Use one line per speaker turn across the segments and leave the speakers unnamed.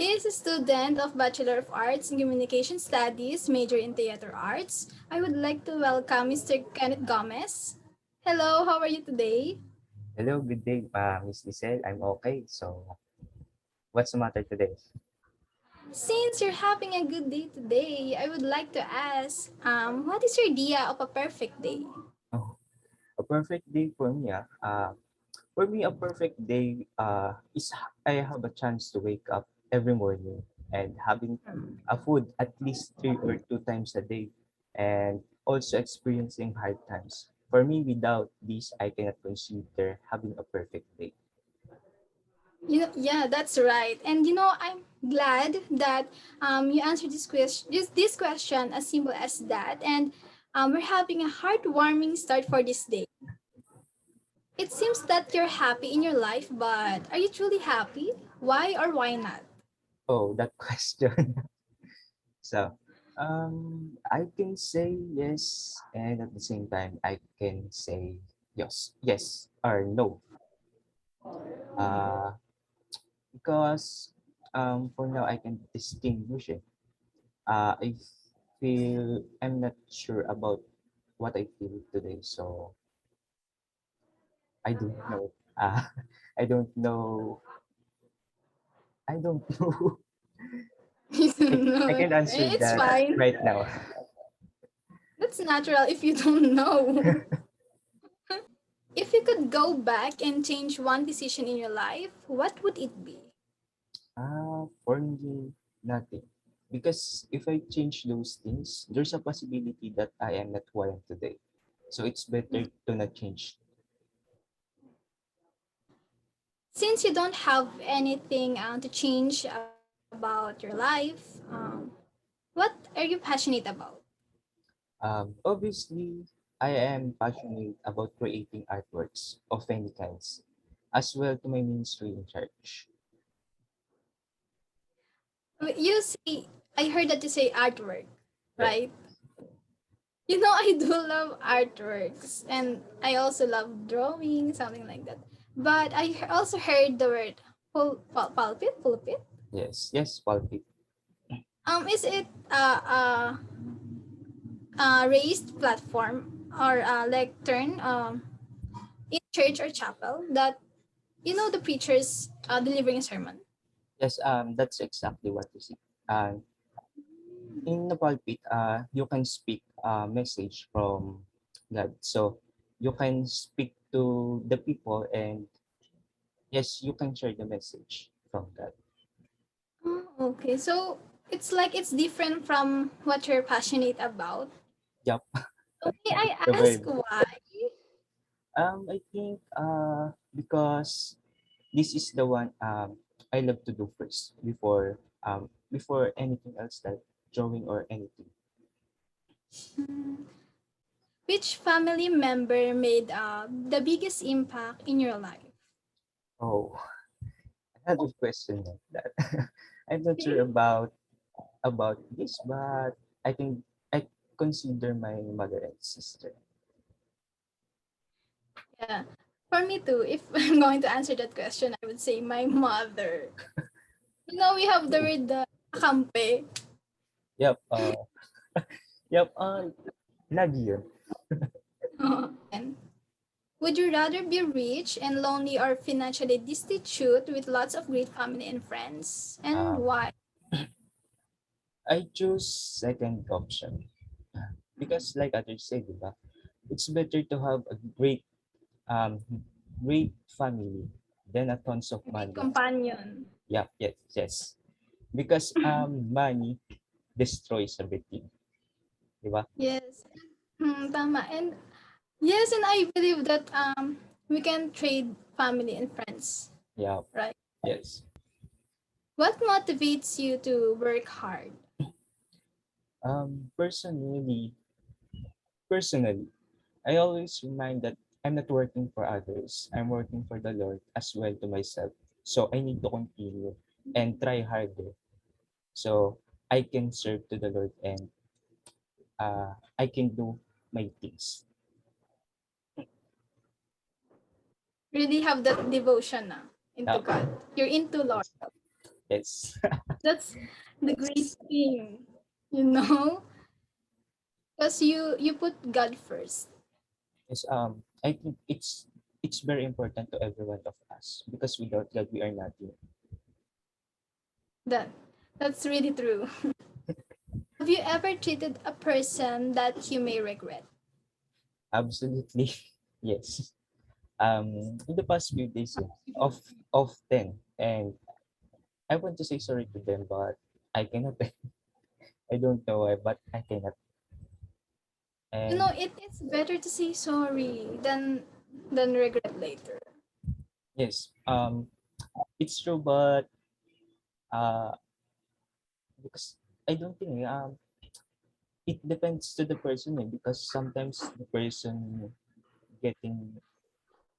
He is a student of Bachelor of Arts in Communication Studies, major in Theater Arts. I would like to welcome Mr. Kenneth Gomez. Hello, how are you today?
Hello, good day, Miss Liezel. I'm okay. So, what's the matter today?
Since you're having a good day today, I would like to ask, what is your idea of a perfect day?
Oh, a perfect day for me. For me, a perfect day is I have a chance to wake up every morning and having a food at least 3 or 2 times a day, and also experiencing hard times. For me, without this, I cannot consider having a perfect day.
Yeah, that's right. And I'm glad that you answered this question as simple as that. And we're having a heartwarming start for this day. It seems that you're happy in your life, but are you truly happy? Why or why not?
Oh, that question. So, I can say yes, and at the same time, I can say yes or no. Uh, because for now, I can distinguish it. I feel I'm not sure about what I feel today, so I don't know. Uh, I don't know. I don't know. I
No,
can answer
it's
that
fine.
right now.
That's natural if you don't know. If you could go back and change one decision in your life, what would it be?
For me, nothing. Because if I change those things, there's a possibility that I am not who I am today. So it's better to not change.
Since you don't have anything to change about your life, what are you passionate about?
Obviously, I am passionate about creating artworks of any kinds, as well to my ministry in church.
You say, I heard that you say artwork,
Yeah.
right? I do love artworks and I also love drawing, something like that. But also heard the word pulpit.
Yes, pulpit.
Is it a raised platform or a lectern in church or chapel that the preachers delivering a sermon?
Yes, that's exactly what you see. In the pulpit, you can speak a message from God. So you can speak to the people, and yes, you can share the message from God.
Oh, okay, so it's like it's different from what you're passionate about.
Yup,
So may I
the
ask
word.
why?
I think because this is the one I love to do first before anything else like drawing or anything.
Hmm. Which family member made the biggest impact in your life?
Oh, another question like that. I'm not sure
Okay.
about this, but I think I consider my mother and sister.
Yeah. For me too, if I'm going to answer that question, I would say my mother. We have the
Oh,
word kampe.
yep. Yep. Lagi yun.
And would you rather be rich and lonely or financially destitute with lots of great family and friends? And
Um,
why?
I choose second option because like others say, diba? It's better to have a um great family than a tons of
Great
money.
companion.
Yeah, yes. Because money destroys everything, di ba?
Yes. Tama. And yes, and I believe that we can trade family and friends,
Yeah,
right?
yes.
What motivates you to work hard?
Um, personally, personally, I always remind that I'm not working for others. I'm working for the Lord as well to myself. So I need to continue and try harder so I can serve to the Lord and I can do my things.
Really have that devotion into
Yeah,
God. You're into Lord.
Yes.
That's the great thing, you know, because you put God first.
Yes, I think it's very important to every one of us because without God we are nothing.
That that's really true. Have you ever treated a person that you may regret?
Absolutely. Yes. In the past few days, yes, often, and I want to say sorry to them, but I cannot. I don't know why, but I cannot.
You
And
know, it's better to say sorry than regret later.
yes, it's true, but uh, because I don't think it depends to the person, because sometimes the person getting,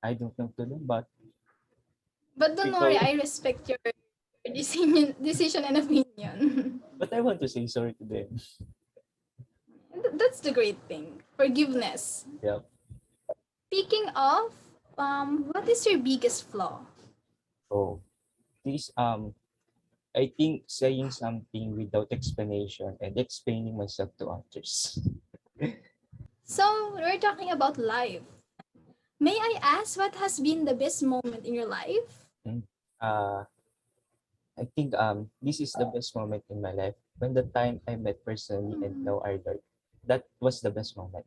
I don't know to them, but
But don't worry,
people.
I respect your decision and opinion.
But I want to say sorry to them.
That's the great thing. Forgiveness.
Yeah.
Speaking of, what is your biggest flaw?
Oh, this I think saying something without explanation and explaining myself to others.
So we're talking about life. May I ask what has been the best moment in your life?
Mm. Uh, I think this is the best moment in my life when the time I met personally and
Hmm.
now our Lord. That was the best moment.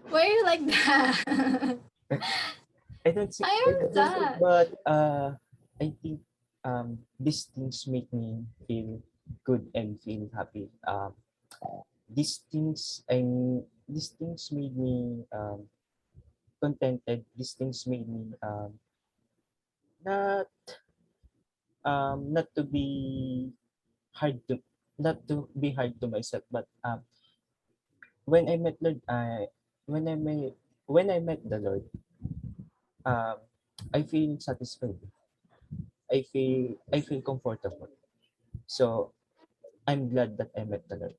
Why are you like that? I
I
am
don't think,
sad.
but I think these things make me feel good and feel happy. These things and these things made me contented. These things made me not not to be hard to not to be hard to myself, but when I met Lord, when I met when I met the Lord, um, I feel satisfied. I feel comfortable. So I'm glad that I met the Lord.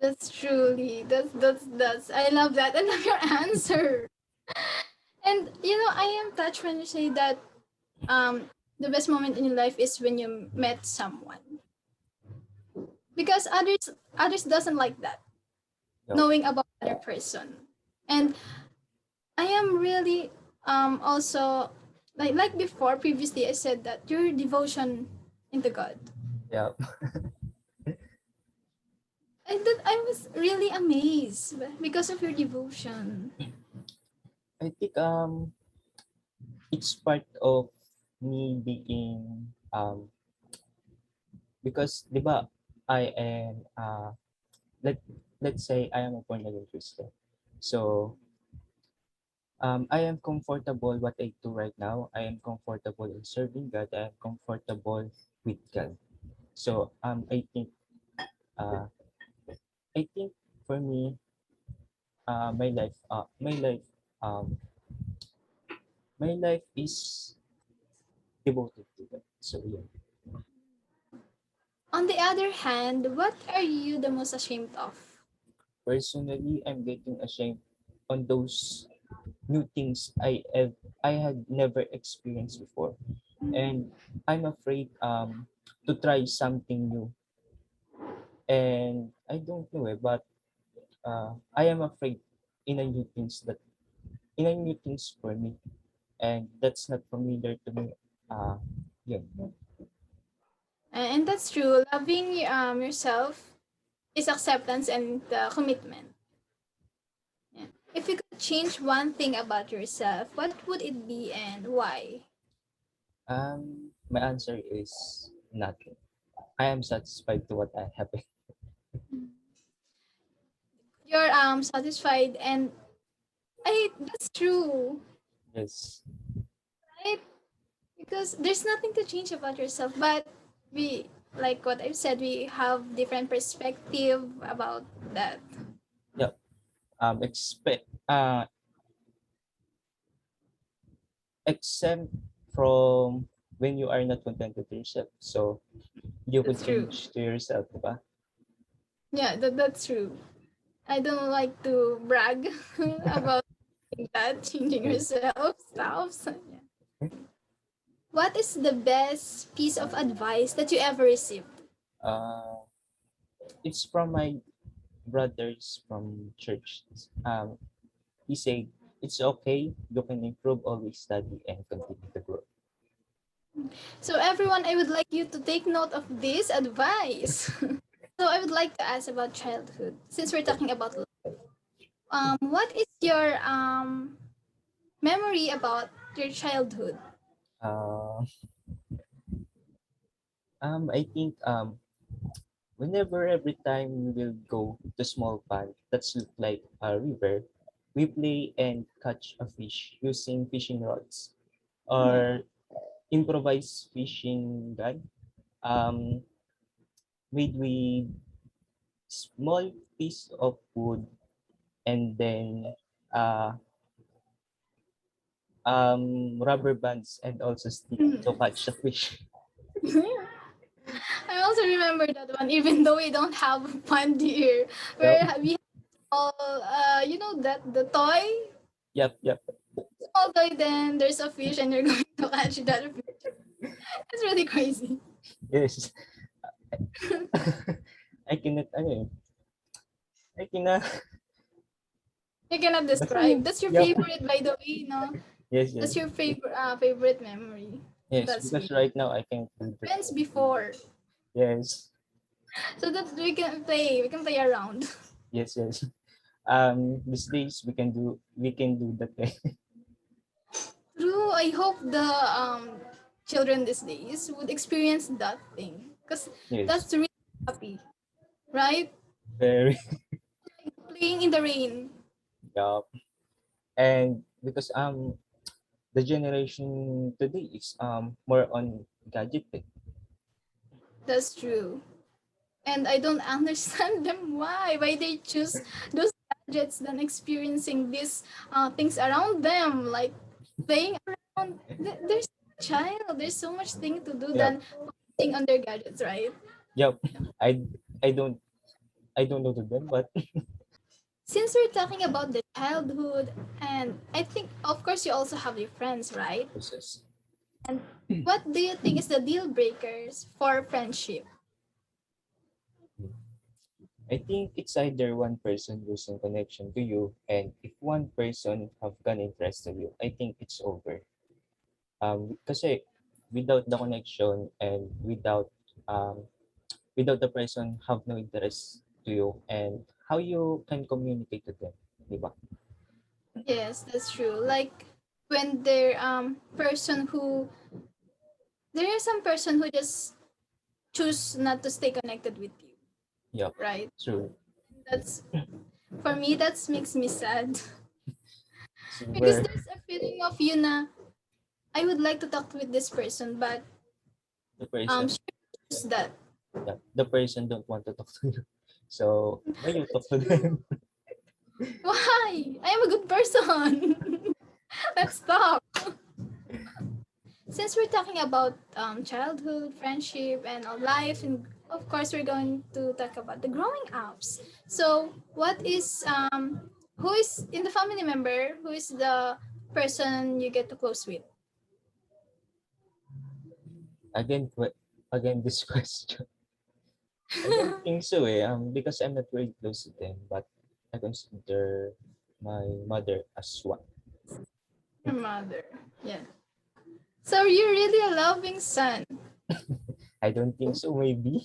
That's truly that's I love that. I love your answer. And you know, I am touched when you say that the best moment in your life is when you met someone. Because others doesn't like that,
Yeah,
knowing about other person. And I am really also like before previously I said that your devotion into God.
yeah.
And that I was really amazed because of your devotion.
I think it's part of me being because 'di ba I am let let's say I am a born again Christian. So I am comfortable what I do right now. I am comfortable in serving God. I am comfortable with God. So uh, I think for me, um, my life is devoted to God. So yeah,
On the other hand, what are you the most ashamed of?
personally, I'm getting ashamed on those new things I had never experienced before, and I'm afraid to try something new. And I don't know but I am afraid in a new things that in a new things for me, and that's not familiar to me. Uh, yeah,
And that's true. Loving yourself is acceptance and commitment. Yeah. If you could change one thing about yourself, what would it be and why?
my answer is nothing. I am satisfied to what I have.
You're satisfied and I that's true.
Yes,
Right? Because there's nothing to change about yourself, but we like what I've said, we have different perspective about that.
yeah. Expect Exempt from when you are not content with yourself, so you could
That's true.
change to yourself, diba?
Yeah, that's true. I don't like to brag about that, changing
Yes.
yourself, stuff. So, yeah. What is the best piece of advice that you ever received?
Uh, it's from my brothers from church. Um, he said, "It's okay. You can improve. Always study and continue to grow."
So everyone, I would like you to take note of this advice. So I would like to ask about childhood, since we're talking about what is your memory about your childhood?
Uh, I think whenever every time we will go to small pond that's look like a river, we play and catch a fish using fishing rods
Mhm.
or improvise fishing gun made with small piece of wood and then uh, rubber bands and also stick to catch the fish.
I also remember that one, even though we don't have fun here,
Yep,
where we have all, you know that the toy,
yep,
small toy, then there's a fish and you're going to catch that fish. It's really crazy.
yes. I cannot, ano eh, I cannot,
You cannot
basta
describe.
yun.
That's your
Yep,
favorite, by the way, no?
yes,
That's
yes,
your favorite memory.
yes,
That's
because
great.
right now I can't do that.
Friends before,
Yes,
so that we can play around.
yes. These days we can do that.
True. I hope the children these days would experience that thing, because
Yes,
that's really happy, right?
very,
Playing in the rain.
yeah. And because the generation today is more on gadget.
That's true. And I don't understand them why they choose those gadgets than experiencing these things around them, like playing around. There's a child. There's so much thing to do
Yep,
than focusing on their gadgets, right?
yep. I I don't I don't know to them, but
Since we're talking about the childhood, and I think, of course, you also have your friends, right?
yes, yes.
And what do you think is the deal breakers for friendship?
I think it's either one person losing connection to you, and if one person have gone interest to you, I think it's over. Kasi without the connection and um, without the person have no interest to you, and how you can communicate to them, di ba?
Yes, that's true. Like when there person who there is some person who just choose not to stay connected with you,
Yep,
right?
true.
That's for me. That makes me sad because
Super.
there's a feeling of you na I would like to talk with this person, but
The person,
she choose that.
yeah, the person don't want to talk to you. So why you talk to them?
Why? I am a good person. Let's stop. Since we're talking about childhood, friendship, and life, and of course, we're going to talk about the growing ups. So, what is who is in the family member? Who is the person you get too close with?
Again, again this question. I don't think so eh. Because I'm not very close to them, but I consider my mother as one.
Your mother. Yeah. So you're really a loving son.
I don't think so. Maybe.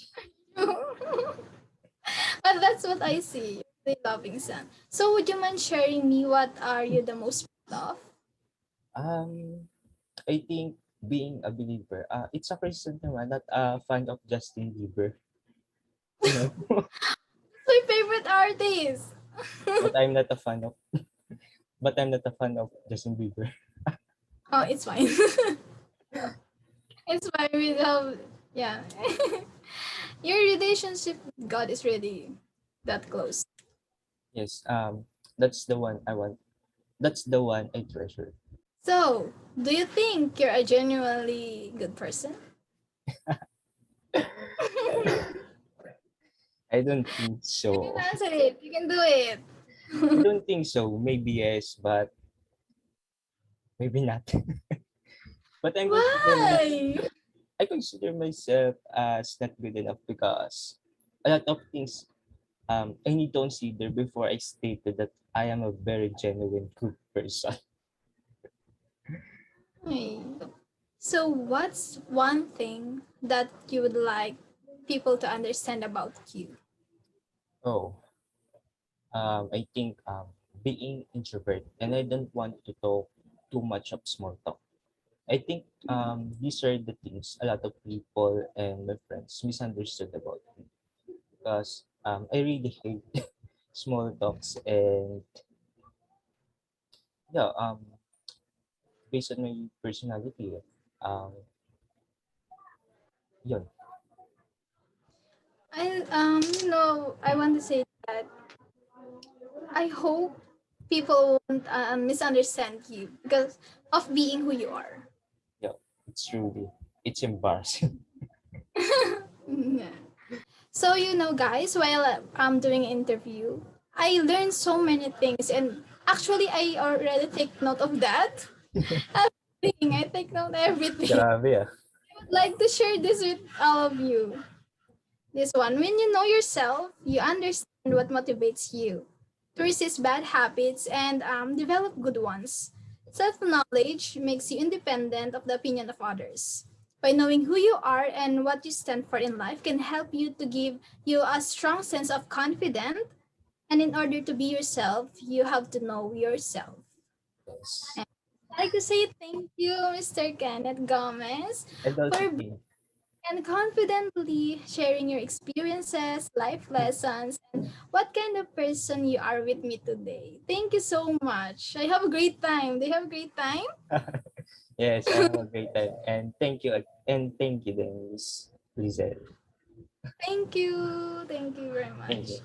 But that's what I see. The loving son. So would you mind sharing me what are you the most proud of?
Um, I think being a believer. It's a Christian naman, not a fan of Justin Bieber. You know,
My favorite artist.
but I'm not a fan of. But I'm not a fan of Justin Bieber.
Oh, it's fine. It's fine. We have, yeah. Your relationship with God is really that close.
Yes. That's the one I want. That's the one I treasure.
So, do you think you're a genuinely good person? You
I don't think
can
so.
answer it. You can do it.
I don't think so. Maybe yes, but maybe not. But
Why?
I consider myself as not good enough because a lot of things I need to consider before I stated that I am a very genuine good person.
Ay. So, what's one thing that you would like people to understand about you?
Oh, I think being introvert and I don't want to talk too much of small talk. I think these are the things a lot of people and my friends misunderstood about me because I really hate small talks and yeah based on my personality um yun.
I want to say that I hope people won't misunderstand you because of being who you are.
Yeah, it's embarrassing.
Yeah. So guys, while I'm doing an interview, I learned so many things, and actually, I already take note of that. Everything I take note everything.
Grabe ah.
I would like to share this with all of you. This one, when you know yourself, you understand what motivates you to resist bad habits and develop good ones. Self knowledge makes you independent of the opinion of others. By knowing who you are and what you stand for in life can help you to give you a strong sense of confidence. And in order to be yourself, you have to know yourself.
Yes.
And I'd like to say thank you, Mr. Kenneth Gomez,
And also
for
think
and confidently sharing your experiences, life lessons, and what kind of person you are with me today. Thank you so much. I have a great time. Do you have a great time?
yes, I have a great time and thank you then Miss Liezel.
Thank you. Thank you very
Thank
much.
you.